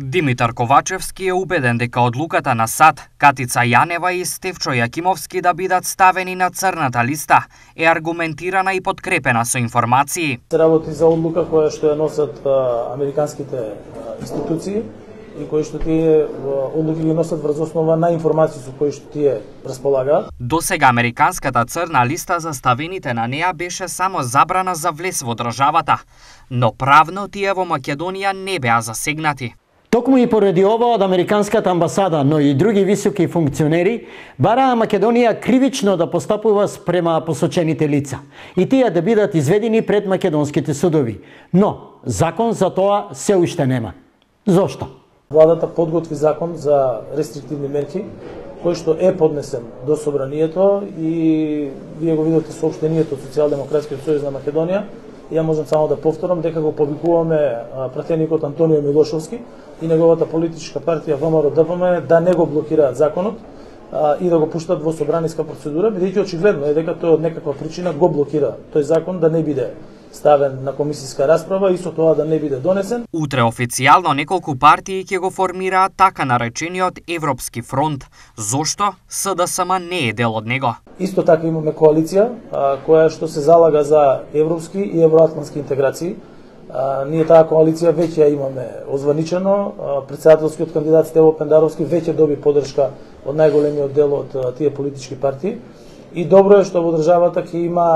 Димитар Ковачевски е убеден дека одлуката на САД, Катица Јанева и Стефчо Јакимовски да бидат ставени на црната листа е аргументирана и подкрепена со информации. Се работи за одлука која што ја носат американските институции и кои што тие одлуки ги носат врз основа на информации со кои што тие располагаат. Досега американската црна листа за ставените на неа беше само забрана за влез во државата, но правно тие во Македонија не беа засегнати. Токму и поради ова од Американската амбасада, но и други високи функционери, бараа Македонија кривично да постапува спрема посочените лица и тие да бидат изведени пред македонските судови. Но закон за тоа се уште нема. Зошто? Владата подготви закон за рестриктивни мерки, кој што е поднесен до собранието и вие го видовте соопштението од Социјалдемократскиот сојуз на Македонија. Ја можам само да повторам дека го повикуваме пратеникот Антонио Милошовски и неговата политичка партија ВМРО-ДПМ да не го блокираат законот и да го пуштат во собраниска процедура, бидејќи очигледно е дека тој од некаква причина го блокира тој закон да не биде ставен на комисиска расправа и со тоа да не биде донесен. Утре официјално неколку партии ќе го формираат така наречениот Европски фронт. Зошто? СДСМ не е дел од него. Исто така имаме коалиција која што се залага за европски и евроатлантски интеграции. Ние таа коалиција веќе ја имаме озваничено. Претседателскиот кандидат Стево Пендаровски веќе доби поддршка од најголемиот дел од тие политички партии. И добро е што во државата ќе има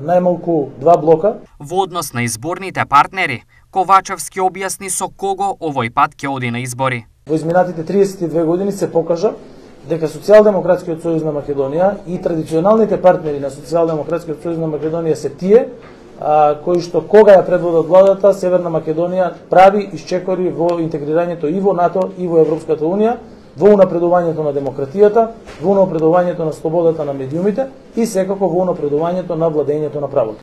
најмалку два блока. Во однос на изборните партнери, Ковачевски објасни со кого овој пат ќе оди на избори. Во изминатите 32 години се покажа дека Социјалдемократскиот сојуз на Македонија и традиционалните партнери на Социјалдемократскиот сојуз на Македонија се тие кои што кога ја предводат владата, Северна Македонија прави исчекори во интегрирањето и во НАТО и во Европската унија, во унапредувањето на демократијата, во унапредувањето на слободата на медиумите и секако во унапредувањето на владењето на правото.